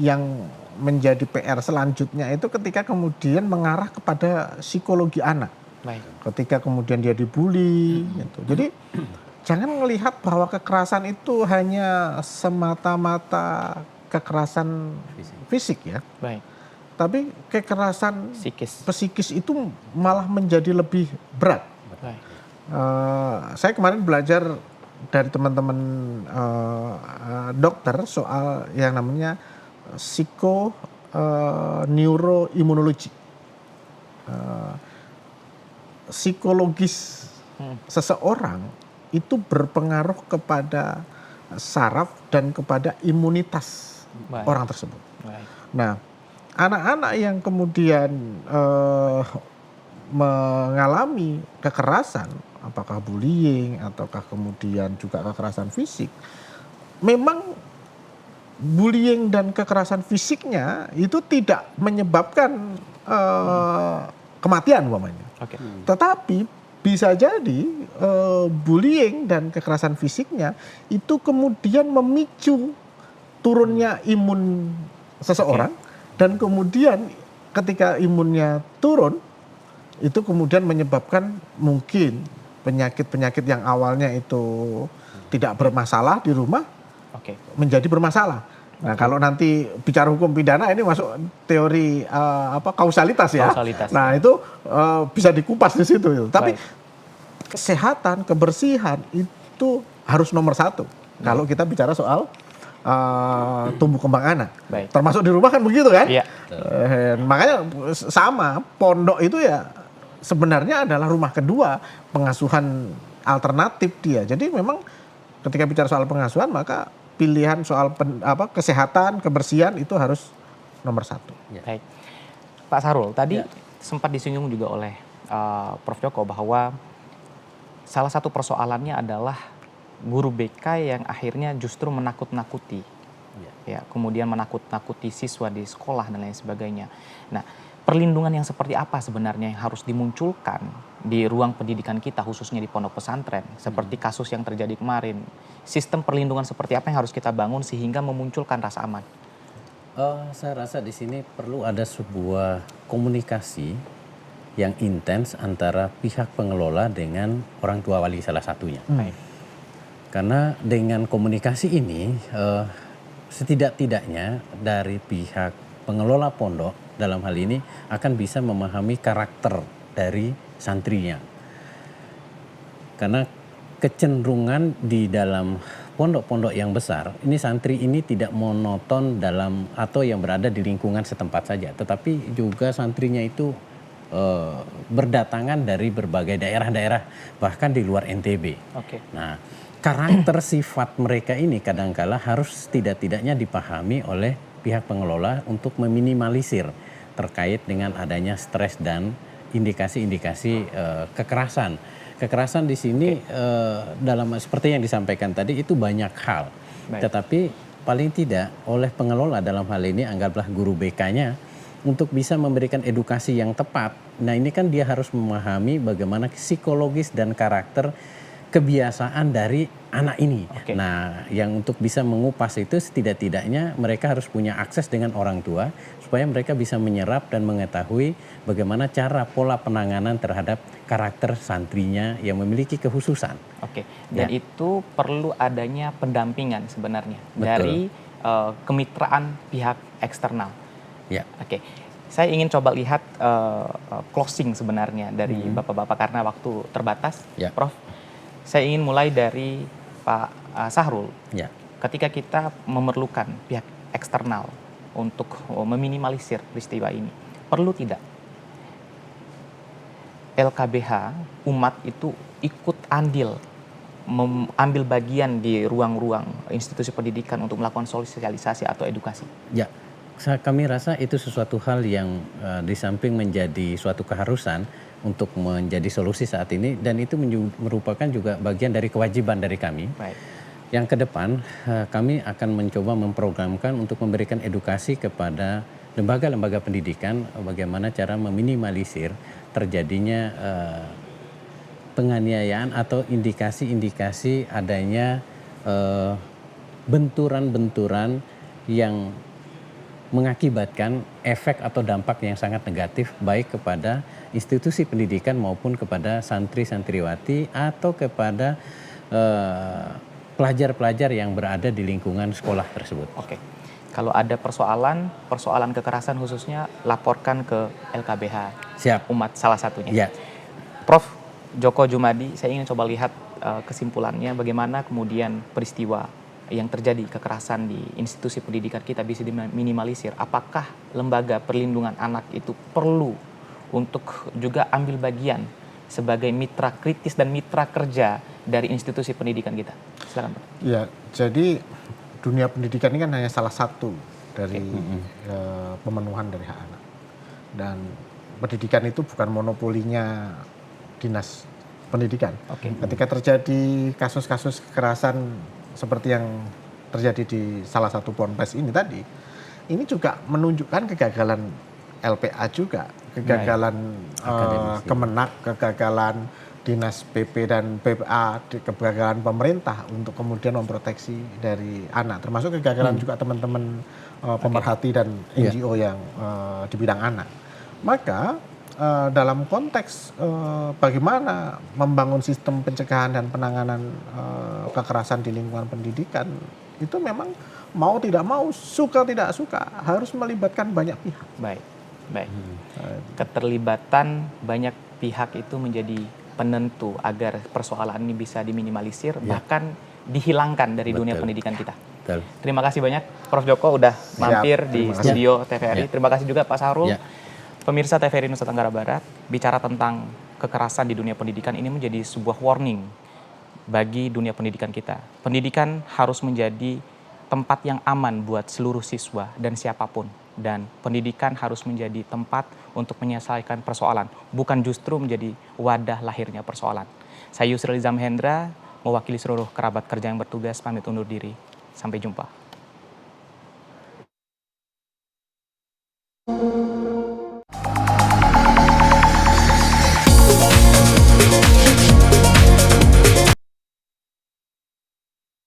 yang menjadi PR selanjutnya itu ketika kemudian mengarah kepada psikologi anak. Baik. Ketika kemudian dia dibully gitu. Jadi jangan melihat bahwa kekerasan itu hanya semata-mata kekerasan fisik ya. Baik. Tapi kekerasan psikis itu malah menjadi lebih berat. Baik. Saya kemarin belajar dari teman-teman dokter soal yang namanya neuroimunologi. Psikologis seseorang itu berpengaruh kepada saraf dan kepada imunitas orang tersebut. Baik. Nah, anak-anak yang kemudian mengalami kekerasan, apakah bullying ataukah kemudian juga kekerasan fisik, memang bullying dan kekerasan fisiknya itu tidak menyebabkan kematian umpamanya. Oke. Tetapi bisa jadi bullying dan kekerasan fisiknya itu kemudian memicu turunnya imun seseorang. Dan kemudian ketika imunnya turun, itu kemudian menyebabkan mungkin penyakit-penyakit yang awalnya itu tidak bermasalah di rumah, menjadi bermasalah. Nah, kalau nanti bicara hukum pidana ini masuk teori kausalitas ya. Nah, itu bisa dikupas di situ. Tapi kesehatan, kebersihan itu harus nomor satu. Kalau kita bicara soal tumbuh kembang anak. Baik. Termasuk di rumah kan begitu kan? Iya. Makanya sama, pondok itu ya sebenarnya adalah rumah kedua, pengasuhan alternatif dia. Jadi memang ketika bicara soal pengasuhan maka pilihan soal kesehatan, kebersihan itu harus nomor satu. Baik. Pak Sahrul, tadi sempat disinggung juga oleh Prof. Joko bahwa salah satu persoalannya adalah guru BK yang akhirnya justru menakut-nakuti, ya, kemudian menakut-nakuti siswa di sekolah dan lain sebagainya. Nah, perlindungan yang seperti apa sebenarnya yang harus dimunculkan di ruang pendidikan kita, khususnya di pondok pesantren, seperti kasus yang terjadi kemarin? Sistem perlindungan seperti apa yang harus kita bangun sehingga memunculkan rasa aman? Saya rasa di sini perlu ada sebuah komunikasi yang intens antara pihak pengelola dengan orang tua wali salah satunya. Karena dengan komunikasi ini setidak-tidaknya dari pihak pengelola pondok dalam hal ini akan bisa memahami karakter dari santrinya. Karena kecenderungan di dalam pondok-pondok yang besar, ini santri ini tidak monoton dalam atau yang berada di lingkungan setempat saja, tetapi juga santrinya itu berdatangan dari berbagai daerah-daerah, bahkan di luar NTB. Nah, karakter sifat mereka ini kadangkala harus tidak-tidaknya dipahami oleh pihak pengelola untuk meminimalisir terkait dengan adanya stres dan indikasi-indikasi kekerasan. Kekerasan di sini dalam seperti yang disampaikan tadi itu banyak hal. Tetapi paling tidak oleh pengelola dalam hal ini anggaplah guru BK-nya untuk bisa memberikan edukasi yang tepat. Nah, ini kan dia harus memahami bagaimana psikologis dan karakter kebiasaan dari anak ini. Nah, yang untuk bisa mengupas itu setidak-tidaknya mereka harus punya akses dengan orang tua supaya mereka bisa menyerap dan mengetahui bagaimana cara pola penanganan terhadap karakter santrinya yang memiliki kekhususan. Dan itu perlu adanya pendampingan sebenarnya dari kemitraan pihak eksternal. Saya ingin coba lihat closing sebenarnya dari bapak-bapak karena waktu terbatas, Prof. Saya ingin mulai dari Pak Sahrul. ketika kita memerlukan pihak eksternal untuk meminimalisir peristiwa ini, perlu tidak LKBH umat itu ikut andil ambil bagian di ruang-ruang institusi pendidikan untuk melakukan sosialisasi atau edukasi? Ya, kami rasa itu sesuatu hal yang di samping menjadi suatu keharusan untuk menjadi solusi saat ini, dan itu merupakan juga bagian dari kewajiban dari kami. Baik. Yang ke depan kami akan mencoba memprogramkan untuk memberikan edukasi kepada lembaga-lembaga pendidikan bagaimana cara meminimalisir terjadinya penganiayaan atau indikasi-indikasi adanya benturan-benturan yang mengakibatkan efek atau dampak yang sangat negatif baik kepada institusi pendidikan maupun kepada santri-santriwati atau kepada pelajar-pelajar yang berada di lingkungan sekolah tersebut. Oke. Kalau ada persoalan kekerasan khususnya, laporkan ke LKBH. Siap. Umat salah satunya. Ya. Prof Djoko Djumadi, saya ingin coba lihat kesimpulannya bagaimana kemudian peristiwa yang terjadi kekerasan di institusi pendidikan kita bisa diminimalisir. Apakah lembaga perlindungan anak itu perlu untuk juga ambil bagian sebagai mitra kritis dan mitra kerja dari institusi pendidikan kita? Silakan, Pak. Ya, jadi dunia pendidikan ini kan hanya salah satu dari pemenuhan dari hak anak. Dan pendidikan itu bukan monopolinya dinas pendidikan. Ketika terjadi kasus-kasus kekerasan seperti yang terjadi di salah satu ponpes ini tadi, ini juga menunjukkan kegagalan LPA juga, kegagalan Kemenak, kegagalan dinas PP dan PPA, kegagalan pemerintah untuk kemudian memproteksi dari anak, termasuk kegagalan juga teman-teman pemerhati dan NGO yang di bidang anak. Maka dalam konteks bagaimana membangun sistem pencegahan dan penanganan kekerasan di lingkungan pendidikan, itu memang mau tidak mau, suka tidak suka, harus melibatkan banyak pihak. Baik. Keterlibatan banyak pihak itu menjadi penentu agar persoalan ini bisa diminimalisir, bahkan dihilangkan dari dunia pendidikan kita. Betul. Terima kasih banyak Prof Djoko udah mampir di studio TVRI. Terima kasih juga Pak Sahrul. Pemirsa TVRI Nusa Tenggara Barat, bicara tentang kekerasan di dunia pendidikan ini menjadi sebuah warning bagi dunia pendidikan kita. Pendidikan harus menjadi tempat yang aman buat seluruh siswa dan siapapun. Dan pendidikan harus menjadi tempat untuk menyelesaikan persoalan, bukan justru menjadi wadah lahirnya persoalan. Saya Yusril Zamhendra, mewakili seluruh kerabat kerja yang bertugas, pamit undur diri. Sampai jumpa.